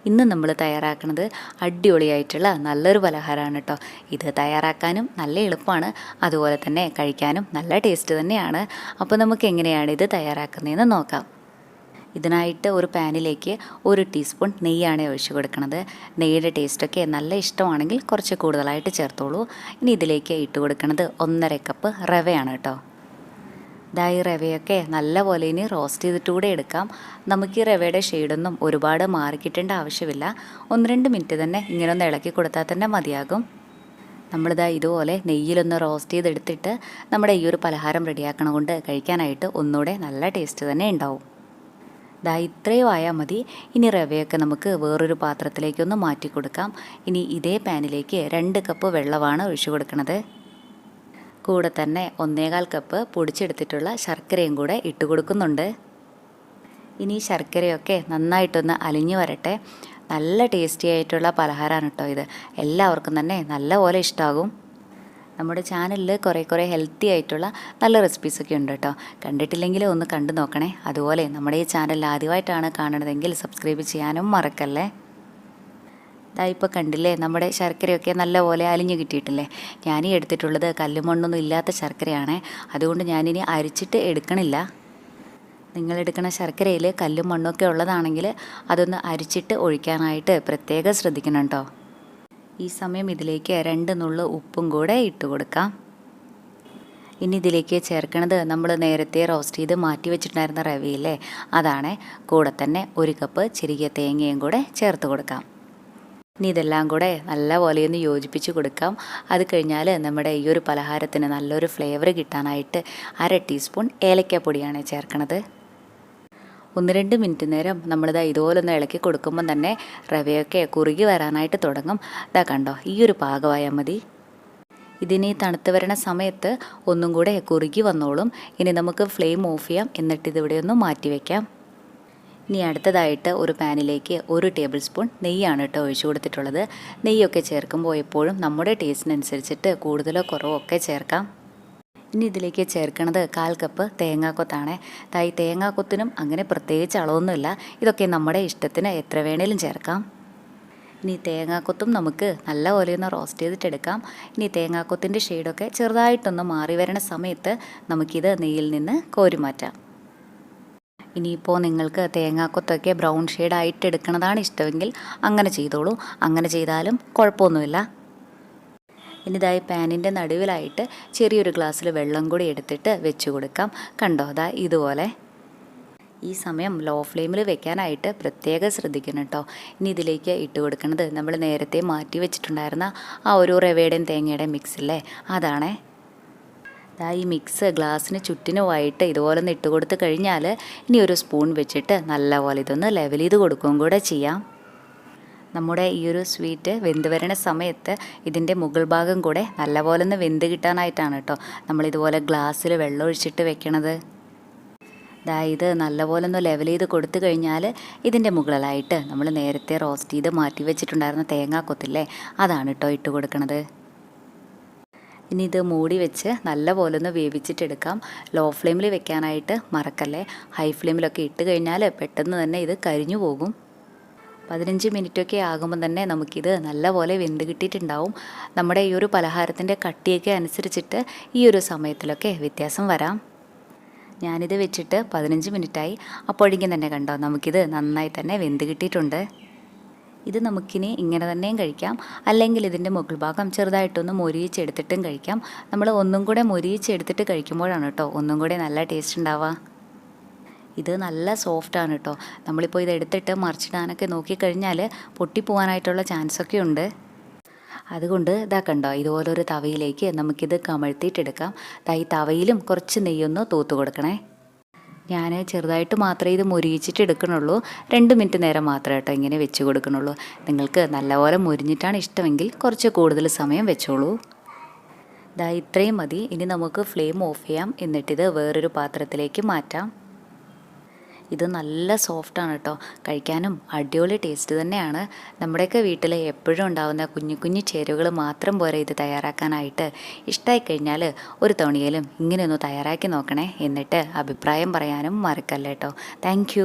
ഇന്ന് നമ്മൾ തയ്യാറാക്കുന്നത് അടിപൊളിയായിട്ടുള്ള നല്ലൊരു പലഹാരമാണ് കേട്ടോ. ഇത് തയ്യാറാക്കാനും നല്ല എളുപ്പമാണ്, അതുപോലെ തന്നെ കഴിക്കാനും നല്ല ടേസ്റ്റ് തന്നെയാണ്. അപ്പോൾ നമുക്ക് എങ്ങനെയാണ് ഇത് തയ്യാറാക്കുന്നതെന്ന് നോക്കാം. ഇതിനായിട്ട് ഒരു പാനിലേക്ക് 1 ടീസ്പൂൺ നെയ്യാണ് ഒഴിച്ച് കൊടുക്കുന്നത്. നെയ്യുടെ ടേസ്റ്റൊക്കെ നല്ല ഇഷ്ടമാണെങ്കിൽ കുറച്ച് കൂടുതലായിട്ട് ചേർത്തോളൂ. ഇനി ഇതിലേക്ക് ഇട്ട് കൊടുക്കുന്നത് 1.5 കപ്പ് റവയാണ് കേട്ടോ. ഈ റവയൊക്കെ നല്ലപോലെ ഇനി റോസ്റ്റ് ചെയ്തിട്ട് കൂടെ എടുക്കാം. നമുക്ക് ഈ റവയുടെ ഷെയ്ഡൊന്നും ഒരുപാട് മാറിക്കിട്ടേണ്ട ആവശ്യമില്ല. 1-2 മിനിറ്റ് തന്നെ ഇങ്ങനെ ഒന്ന് ഇളക്കി കൊടുത്താൽ തന്നെ മതിയാകും. ഇതുപോലെ നെയ്യിലൊന്ന് റോസ്റ്റ് ചെയ്തെടുത്തിട്ട് നമ്മുടെ ഈ ഒരു പലഹാരം റെഡിയാക്കണ കൊണ്ട് കഴിക്കാനായിട്ട് ഒന്നുകൂടെ നല്ല ടേസ്റ്റ് തന്നെ ഉണ്ടാവും. ഇത്രയും ആയാൽ മതി. ഇനി റവയൊക്കെ നമുക്ക് വേറൊരു പാത്രത്തിലേക്കൊന്ന് മാറ്റി കൊടുക്കാം. ഇനി ഇതേ പാനിലേക്ക് 2 കപ്പ് വെള്ളമാണ് ഒഴിച്ചു കൊടുക്കുന്നത്. കൂടെ തന്നെ 1.25 കപ്പ് പൊടിച്ചെടുത്തിട്ടുള്ള ശർക്കരയും കൂടെ ഇട്ട് കൊടുക്കുന്നുണ്ട്. ഇനി ശർക്കരയൊക്കെ നന്നായിട്ടൊന്ന് അലിഞ്ഞു വരട്ടെ. നല്ല ടേസ്റ്റി ആയിട്ടുള്ള പലഹാരമാണ് കേട്ടോ ഇത്. എല്ലാവർക്കും തന്നെ നല്ലപോലെ ഇഷ്ടമാകും. നമ്മുടെ ചാനലിൽ കുറേ ഹെൽത്തി ആയിട്ടുള്ള നല്ല റെസിപ്പീസൊക്കെ ഉണ്ട് കേട്ടോ. കണ്ടിട്ടില്ലെങ്കിൽ ഒന്ന് കണ്ടു നോക്കണേ. അതുപോലെ നമ്മുടെ ഈ ചാനൽ ആദ്യമായിട്ടാണ് കാണുന്നതെങ്കിൽ സബ്സ്ക്രൈബ് ചെയ്യാനും മറക്കല്ലേ. ഇപ്പോൾ കണ്ടില്ലേ, നമ്മുടെ ശർക്കരയൊക്കെ നല്ലപോലെ അലിഞ്ഞു കിട്ടിയിട്ടില്ലേ. ഞാനീ എടുത്തിട്ടുള്ളത് കല്ലുമണ്ണൊന്നും ഇല്ലാത്ത ശർക്കരയാണ്. അതുകൊണ്ട് ഞാനിനി അരിച്ചിട്ട് എടുക്കണില്ല. നിങ്ങളെടുക്കുന്ന ശർക്കരയിൽ കല്ലും മണ്ണൊക്കെ ഉള്ളതാണെങ്കിൽ അതൊന്ന് അരിച്ചിട്ട് ഒഴിക്കാനായിട്ട് പ്രത്യേകം ശ്രദ്ധിക്കണം കേട്ടോ. ഈ സമയം ഇതിലേക്ക് 2 നുള്ളു ഉപ്പും കൂടെ ഇട്ട് കൊടുക്കാം. ഇനി ഇതിലേക്ക് ചേർക്കണത് നമ്മൾ നേരത്തെ റോസ്റ്റ് ചെയ്ത് മാറ്റി വെച്ചിട്ടുണ്ടായിരുന്ന റവയില്ലേ, അതാണ്. കൂടെ തന്നെ 1 കപ്പ് ചെറിയ തേങ്ങയും കൂടെ ചേർത്ത് കൊടുക്കാം. ഇനി ഇതെല്ലാം കൂടെ നല്ലപോലെ ഒന്ന് യോജിപ്പിച്ച് കൊടുക്കാം. അത് കഴിഞ്ഞാൽ നമ്മുടെ ഈ ഒരു പലഹാരത്തിന് നല്ലൊരു ഫ്ലേവർ കിട്ടാനായിട്ട് 1/2 ടീസ്പൂൺ ഏലക്കാപ്പൊടിയാണ് ചേർക്കണത്. 1-2 മിനിറ്റ് നേരം ഇതുപോലെ ഒന്ന് ഇളക്കി കൊടുക്കുമ്പം തന്നെ റവയൊക്കെ കുറുകി വരാനായിട്ട് തുടങ്ങും. കണ്ടോ, ഈ ഒരു പാകമായാൽ മതി. ഇതിനി തണുത്ത് വരണ സമയത്ത് ഒന്നും കൂടെ കുറുകി വന്നോളും. ഇനി നമുക്ക് ഫ്ലെയിം ഓഫ് ചെയ്യാം. എന്നിട്ട് ഇതിവിടെ ഒന്ന് മാറ്റി വയ്ക്കാം. ഇനി അടുത്തതായിട്ട് ഒരു പാനിലേക്ക് 1 ടേബിൾ സ്പൂൺ നെയ്യാണ് കേട്ടോ ഒഴിച്ചു കൊടുത്തിട്ടുള്ളത്. നെയ്യൊക്കെ ചേർക്കുമ്പോൾ എപ്പോഴും നമ്മുടെ ടേസ്റ്റിനനുസരിച്ചിട്ട് കൂടുതലോ കുറവോ ഒക്കെ ചേർക്കാം. ഇനി ഇതിലേക്ക് ചേർക്കണത് 1/4 കപ്പ് തേങ്ങാക്കൊത്താണ്. ഈ തേങ്ങാക്കൊത്തിനും അങ്ങനെ പ്രത്യേകിച്ച് അളവൊന്നുമില്ല. ഇതൊക്കെ നമ്മുടെ ഇഷ്ടത്തിന് എത്ര വേണേലും ചേർക്കാം. ഇനി തേങ്ങാക്കൊത്തും നമുക്ക് നല്ലപോലെ ഒന്ന് റോസ്റ്റ് ചെയ്തിട്ടെടുക്കാം. ഇനി തേങ്ങാക്കൊത്തിൻ്റെ ഷെയ്ഡൊക്കെ ചെറുതായിട്ടൊന്ന് മാറി വരണ സമയത്ത് നമുക്കിത് നെയ്യിൽ നിന്ന് കോരി മാറ്റാം. ഇനിയിപ്പോൾ നിങ്ങൾക്ക് തേങ്ങാക്കൊത്തൊക്കെ ബ്രൗൺ ഷെയ്ഡായിട്ട് എടുക്കുന്നതാണ് ഇഷ്ടമെങ്കിൽ അങ്ങനെ ചെയ്തോളൂ. അങ്ങനെ ചെയ്താലും കുഴപ്പമൊന്നുമില്ല. ഇനി പാനിൻ്റെ നടുവിലായിട്ട് ചെറിയൊരു ഗ്ലാസ്സിൽ വെള്ളം കൂടി എടുത്തിട്ട് വെച്ച് കൊടുക്കാം. കണ്ടോ, ഇതുപോലെ. ഈ സമയം ലോ ഫ്ലെയിമിൽ വെക്കാനായിട്ട് പ്രത്യേകം ശ്രദ്ധിക്കണം കേട്ടോ. ഇനി ഇതിലേക്ക് ഇട്ട് കൊടുക്കുന്നത് നമ്മൾ നേരത്തെ മാറ്റി വെച്ചിട്ടുണ്ടായിരുന്ന ആ ഒരു റവയുടെയും തേങ്ങയുടെയും മിക്സില്ലേ, അതാണേ. ഈ മിക്സ് ഗ്ലാസ്സിന് ചുറ്റിനുമായിട്ട് ഇതുപോലെ ഒന്ന് ഇട്ട് കൊടുത്ത് കഴിഞ്ഞാൽ ഇനി ഒരു സ്പൂൺ വെച്ചിട്ട് നല്ലപോലെ ഇതൊന്ന് ലെവൽ ചെയ്ത് കൊടുക്കുകയും കൂടെ ചെയ്യാം. നമ്മുടെ ഈ ഒരു സ്വീറ്റ് വെന്ത് വരണ സമയത്ത് ഇതിൻ്റെ മുകൾ ഭാഗം കൂടെ നല്ലപോലെ ഒന്ന് വെന്ത് കിട്ടാനായിട്ടാണ് കേട്ടോ നമ്മളിതുപോലെ ഗ്ലാസ്സിൽ വെള്ളം ഒഴിച്ചിട്ട് വെക്കണത്. ഇത് നല്ലപോലെ ഒന്ന് ലെവൽ ചെയ്ത് കൊടുത്തു കഴിഞ്ഞാൽ ഇതിൻ്റെ മുകളിലായിട്ട് നമ്മൾ നേരത്തെ റോസ്റ്റ് ചെയ്ത് മാറ്റി വെച്ചിട്ടുണ്ടായിരുന്ന തേങ്ങാക്കൊത്തില്ലേ, അതാണ് കേട്ടോ ഇട്ട് കൊടുക്കണത്. ഇനി ഇത് മൂടി വെച്ച് നല്ലപോലെ ഒന്ന് വേവിച്ചിട്ടെടുക്കാം. ലോ ഫ്ലെയിമിൽ വെക്കാനായിട്ട് മറക്കല്ലേ. ഹൈ ഫ്ലെയിമിലൊക്കെ ഇട്ട് കഴിഞ്ഞാൽ പെട്ടെന്ന് തന്നെ ഇത് കരിഞ്ഞു പോകും. 15 മിനിറ്റൊക്കെ ആകുമ്പോൾ തന്നെ നമുക്കിത് നല്ലപോലെ വെന്ത് കിട്ടിയിട്ടുണ്ടാവും. നമ്മുടെ ഈ ഒരു പലഹാരത്തിൻ്റെ കട്ടിയൊക്കെ അനുസരിച്ചിട്ട് ഈ ഒരു സമയത്തിലൊക്കെ വ്യത്യാസം വരാം. ഞാനിത് വെച്ചിട്ട് 15 മിനിറ്റായി. അപ്പോഴേക്കും തന്നെ കണ്ടോ, നമുക്കിത് നന്നായി തന്നെ വെന്ത് കിട്ടിയിട്ടുണ്ട്. ഇത് നമുക്കിനി ഇങ്ങനെ തന്നെയും കഴിക്കാം, അല്ലെങ്കിൽ ഇതിൻ്റെ മുകൾ ഭാഗം ചെറുതായിട്ടൊന്ന് മൊരിയിച്ചെടുത്തിട്ടും കഴിക്കാം. നമ്മൾ ഒന്നും കൂടെ മൊരിയിച്ചെടുത്തിട്ട് കഴിക്കുമ്പോഴാണ് കേട്ടോ ഒന്നും കൂടെ നല്ല ടേസ്റ്റ് ഉണ്ടാവുക. ഇത് നല്ല സോഫ്റ്റാണ് കേട്ടോ. നമ്മളിപ്പോൾ ഇതെടുത്തിട്ട് മറിച്ചിടാനൊക്കെ നോക്കിക്കഴിഞ്ഞാൽ പൊട്ടിപ്പോവാനായിട്ടുള്ള ചാൻസൊക്കെ ഉണ്ട്. അതുകൊണ്ട് കണ്ടോ, ഇതുപോലൊരു തവയിലേക്ക് നമുക്കിത് കമഴ്ത്തിയിട്ടെടുക്കാം. ഈ തവയിലും കുറച്ച് നെയ്യൊന്ന് തൂത്ത് കൊടുക്കണേ. ഞാൻ ചെറുതായിട്ട് മാത്രമേ ഇത് മൊരിയിച്ചിട്ട് എടുക്കണുള്ളൂ. 2 മിനിറ്റ് നേരം മാത്രമേ കേട്ടോ ഇങ്ങനെ വെച്ച് കൊടുക്കണുള്ളൂ. നിങ്ങൾക്ക് നല്ലപോലെ മൊരിഞ്ഞിട്ടാണ് ഇഷ്ടമെങ്കിൽ കുറച്ച് കൂടുതൽ സമയം വെച്ചോളൂ. ഇത്രയും മതി. ഇനി നമുക്ക് ഫ്ലെയിം ഓഫ് ചെയ്യാം. എന്നിട്ടിത് വേറൊരു പാത്രത്തിലേക്ക് മാറ്റാം. ഇത് നല്ല സോഫ്റ്റാണ് കേട്ടോ. കഴിക്കാനും അടിപൊളി ടേസ്റ്റ് തന്നെയാണ്. നമ്മുടെയൊക്കെ വീട്ടിൽ എപ്പോഴും ഉണ്ടാകുന്ന കുഞ്ഞു കുഞ്ഞു ചേരുവകൾ മാത്രം പോരെ ഇത് തയ്യാറാക്കാനായിട്ട്. ഇഷ്ടമായി കഴിഞ്ഞാൽ ഒരു തവണയിലും ഇങ്ങനെയൊന്ന് തയ്യാറാക്കി നോക്കണേ. എന്നിട്ട് അഭിപ്രായം പറയാനും മറക്കല്ലേ കേട്ടോ. താങ്ക്